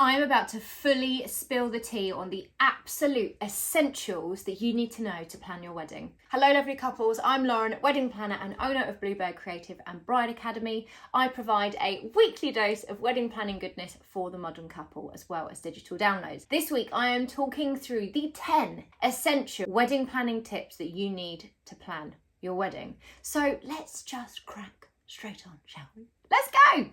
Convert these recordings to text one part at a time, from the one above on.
I'm about to fully spill the tea on the absolute essentials that you need to know to plan your wedding. Hello lovely couples, I'm Lauren, wedding planner and owner of Bluebird Creative and Bride Academy. I provide a weekly dose of wedding planning goodness for the modern couple as well as digital downloads. This week I am talking through the 10 essential wedding planning tips that you need to plan your wedding. So let's just crack straight on, shall we? Let's go!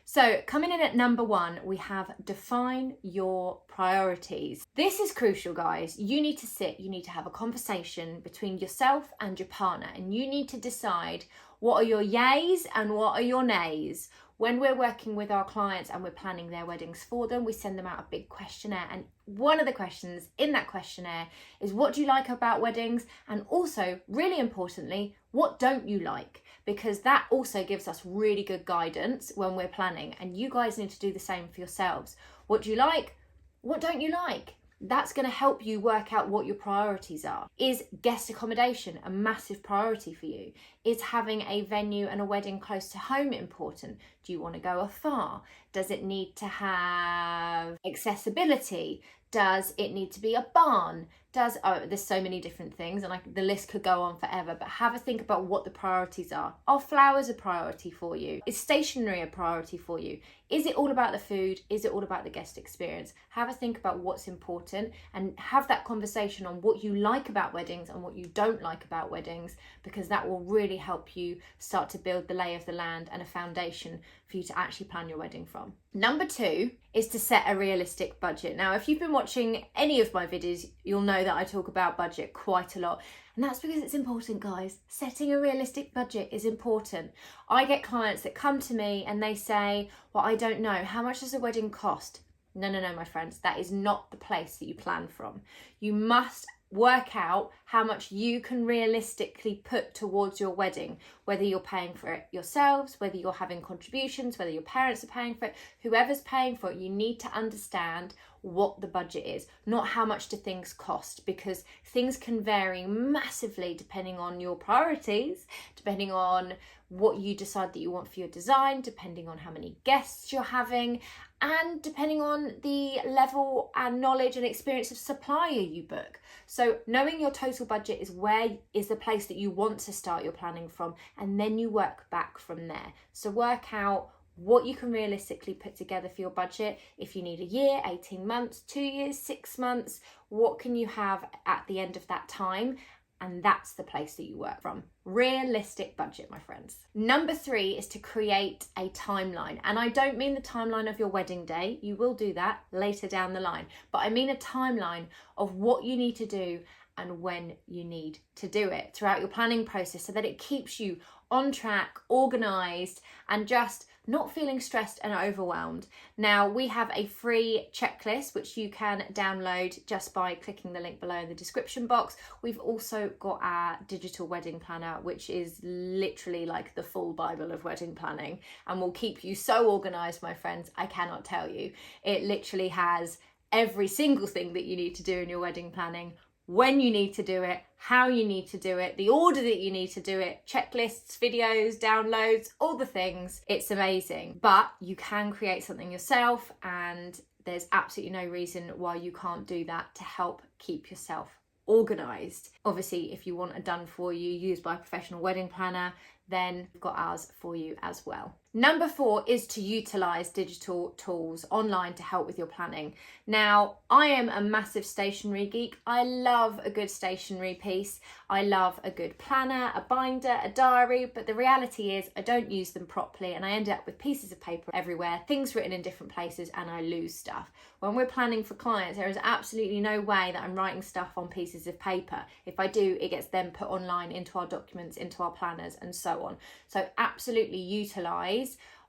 So coming in at number 1, we have define your priorities. This is crucial, guys. You need to have a conversation between yourself and your partner, and you need to decide what are your yays and what are your nays. When we're working with our clients and we're planning their weddings for them, we send them out a big questionnaire, and one of the questions in that questionnaire is what do you like about weddings, and also, really importantly, what don't you like? Because that also gives us really good guidance when we're planning, and you guys need to do the same for yourselves. What do you like? What don't you like? That's going to help you work out what your priorities are. Is guest accommodation a massive priority for you? Is having a venue and a wedding close to home important? Do you want to go afar? Does it need to have accessibility? Does it need to be a barn? There's so many different things, and the list could go on forever, but have a think about what the priorities are. Are flowers a priority for you? Is stationery a priority for you? Is it all about the food? Is it all about the guest experience? Have a think about what's important and have that conversation on what you like about weddings and what you don't like about weddings, because that will really help you start to build the lay of the land and a foundation for you to actually plan your wedding from. Number 2 is to set a realistic budget. Now, if you've been watching any of my videos, you'll know that I talk about budget quite a lot. And that's because it's important, guys. Setting a realistic budget is important. I get clients that come to me and they say, well, I don't know, how much does a wedding cost? No, my friends, that is not the place that you plan from. You must work out how much you can realistically put towards your wedding, whether you're paying for it yourselves, whether you're having contributions, whether your parents are paying for it, whoever's paying for it, you need to understand what the budget is, not how much do things cost, because things can vary massively depending on your priorities, depending on what you decide that you want for your design, depending on how many guests you're having, and depending on the level and knowledge and experience of supplier you book. So knowing your total budget is the place that you want to start your planning from, and then you work back from there. So work out what you can realistically put together for your budget. If you need a year, 18 months, 2 years, 6 months, what can you have at the end of that time? And that's the place that you work from. Realistic budget, my friends. Number 3 is to create a timeline. And I don't mean the timeline of your wedding day. You will do that later down the line. But I mean a timeline of what you need to do and when you need to do it throughout your planning process, so that it keeps you on track, organised, and just not feeling stressed and overwhelmed. Now, we have a free checklist which you can download just by clicking the link below in the description box. We've also got our digital wedding planner, which is literally like the full Bible of wedding planning, and will keep you so organised, my friends, I cannot tell you. It literally has every single thing that you need to do in your wedding planning, when you need to do it, how you need to do it, the order that you need to do it, checklists, videos, downloads, all the things. It's amazing. But you can create something yourself, and there's absolutely no reason why you can't do that to help keep yourself organised. Obviously, if you want it done for you, used by a professional wedding planner, then we've got ours for you as well. Number 4 is to utilise digital tools online to help with your planning. Now, I am a massive stationery geek. I love a good stationery piece. I love a good planner, a binder, a diary, but the reality is I don't use them properly and I end up with pieces of paper everywhere, things written in different places, and I lose stuff. When we're planning for clients, there is absolutely no way that I'm writing stuff on pieces of paper. If I do, it gets then put online into our documents, into our planners, and so on. So absolutely utilise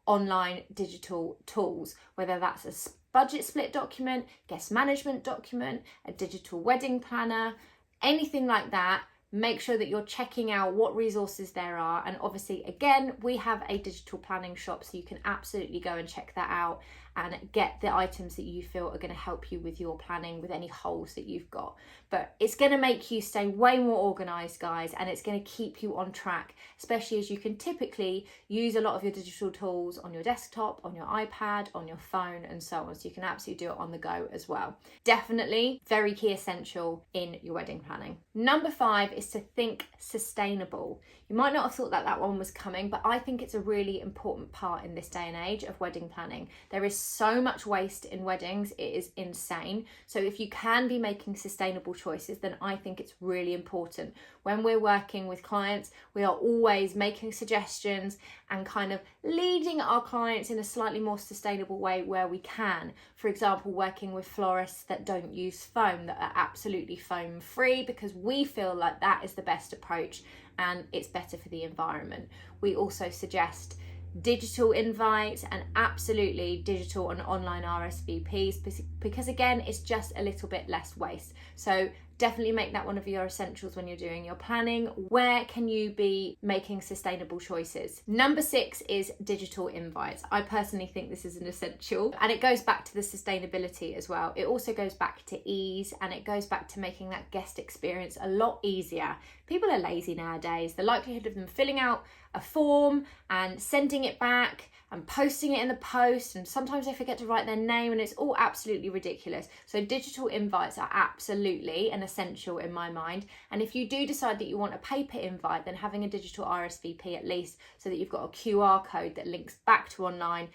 online digital tools, whether that's a budget split document, guest management document, a digital wedding planner, anything like that. Make sure that you're checking out what resources there are. And obviously, again, we have a digital planning shop, so you can absolutely go and check that out and get the items that you feel are going to help you with your planning, with any holes that you've got. But it's going to make you stay way more organized, guys, and it's going to keep you on track, especially as you can typically use a lot of your digital tools on your desktop, on your iPad, on your phone, and so on. So you can absolutely do it on the go as well. Definitely very key essential in your wedding planning. Number 5 is to think sustainable. You might not have thought that one was coming, but I think it's a really important part in this day and age of wedding planning. There is so much waste in weddings, it is insane. So if you can be making sustainable choices, then I think it's really important. When we're working with clients, we are always making suggestions and kind of leading our clients in a slightly more sustainable way where we can. For example, working with florists that don't use foam, that are absolutely foam free, because we feel like that is the best approach and it's better for the environment. We also suggest digital invites and absolutely digital and online RSVPs, because again, it's just a little bit less waste. So definitely make that one of your essentials when you're doing your planning. Where can you be making sustainable choices? Number 6 is digital invites. I personally think this is an essential, and it goes back to the sustainability as well. It also goes back to ease, and it goes back to making that guest experience a lot easier. People are lazy nowadays. The likelihood of them filling out a form and sending it back and posting it in the post, and sometimes they forget to write their name, and it's all absolutely ridiculous. So digital invites are absolutely an essential in my mind. And if you do decide that you want a paper invite, then having a digital RSVP at least, so that you've got a QR code that links back to online,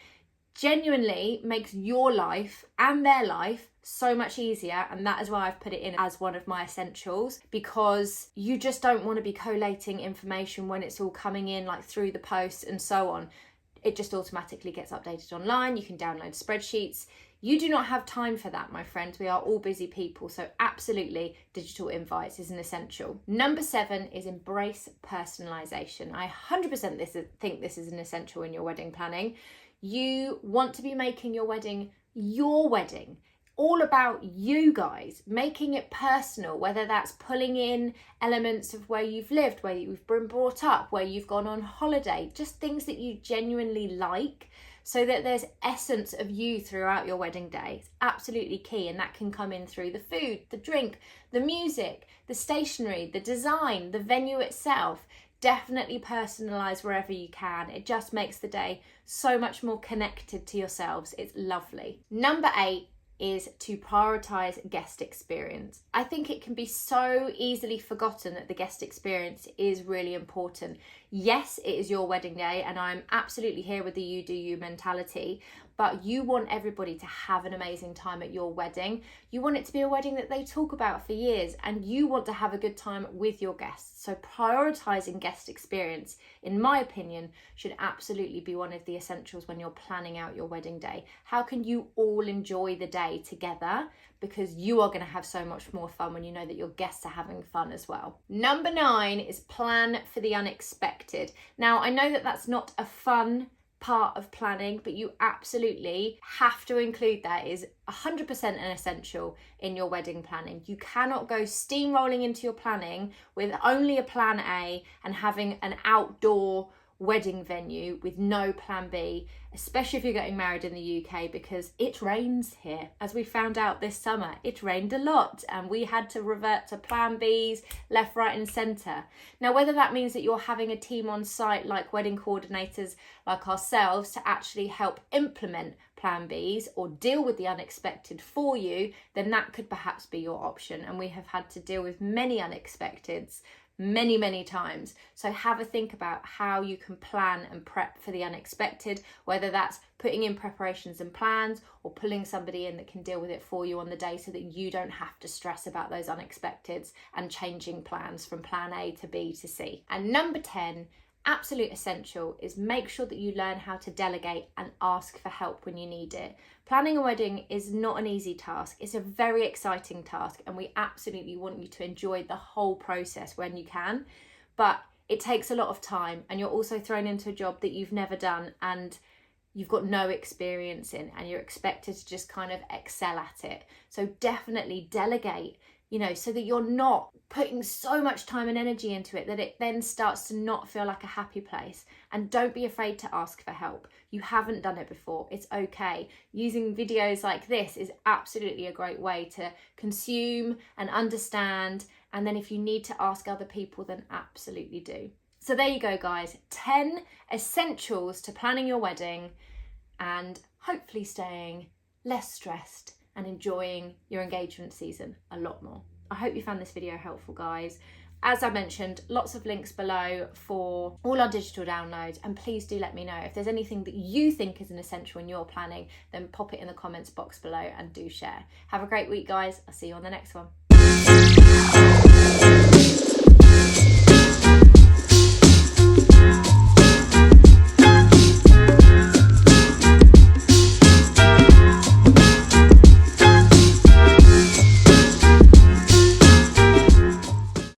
genuinely makes your life and their life so much easier. And that is why I've put it in as one of my essentials, because you just don't want to be collating information when it's all coming in like through the post and so on. It just automatically gets updated online. You can download spreadsheets. You do not have time for that, my friends. We are all busy people. So absolutely, digital invites is an essential. Number 7 is embrace personalization. I 100% think this is an essential in your wedding planning. You want to be making your wedding your wedding. All about you guys, making it personal, whether that's pulling in elements of where you've lived, where you've been brought up, where you've gone on holiday, just things that you genuinely like, so that there's essence of you throughout your wedding day. It's absolutely key, and that can come in through the food, the drink, the music, the stationery, the design, the venue itself. Definitely personalise wherever you can. It just makes the day so much more connected to yourselves. It's lovely. Number 8 is to prioritise guest experience. I think it can be so easily forgotten that the guest experience is really important. Yes, it is your wedding day, and I'm absolutely here with the you do you mentality, but you want everybody to have an amazing time at your wedding. You want it to be a wedding that they talk about for years, and you want to have a good time with your guests. So prioritising guest experience, in my opinion, should absolutely be one of the essentials when you're planning out your wedding day. How can you all enjoy the day together? Because you are going to have so much more fun when you know that your guests are having fun as well. Number 9 is plan for the unexpected. Now, I know that that's not a fun part of planning, but you absolutely have to include that. Is 100% an essential in your wedding planning. You cannot go steamrolling into your planning with only a plan A and having an outdoor wedding venue with no plan B, especially if you're getting married in the UK, because it rains here. As we found out this summer, it rained a lot and we had to revert to plan Bs left, right and centre. Now, whether that means that you're having a team on site like wedding coordinators like ourselves to actually help implement plan Bs or deal with the unexpected for you, then that could perhaps be your option. And we have had to deal with many unexpecteds many times. So have a think about how you can plan and prep for the unexpected, whether that's putting in preparations and plans or pulling somebody in that can deal with it for you on the day, so that you don't have to stress about those unexpecteds and changing plans from plan A to B to C. And number 10, absolute essential, is make sure that you learn how to delegate and ask for help when you need it. Planning a wedding is not an easy task. It's a very exciting task, and we absolutely want you to enjoy the whole process when you can, but it takes a lot of time, and you're also thrown into a job that you've never done and you've got no experience in, and you're expected to just kind of excel at it. So definitely delegate. you know, so that you're not putting so much time and energy into it that it then starts to not feel like a happy place. And don't be afraid to ask for help. You haven't done it before, it's okay. Using videos like this is absolutely a great way to consume and understand. And then if you need to ask other people, then absolutely do. So there you go, guys. 10 essentials to planning your wedding and hopefully staying less stressed and enjoying your engagement season a lot more. I hope you found this video helpful, guys. As I mentioned, lots of links below for all our digital downloads, and please do let me know if there's anything that you think is an essential in your planning, then pop it in the comments box below and do share. Have a great week, guys. I'll see you on the next one.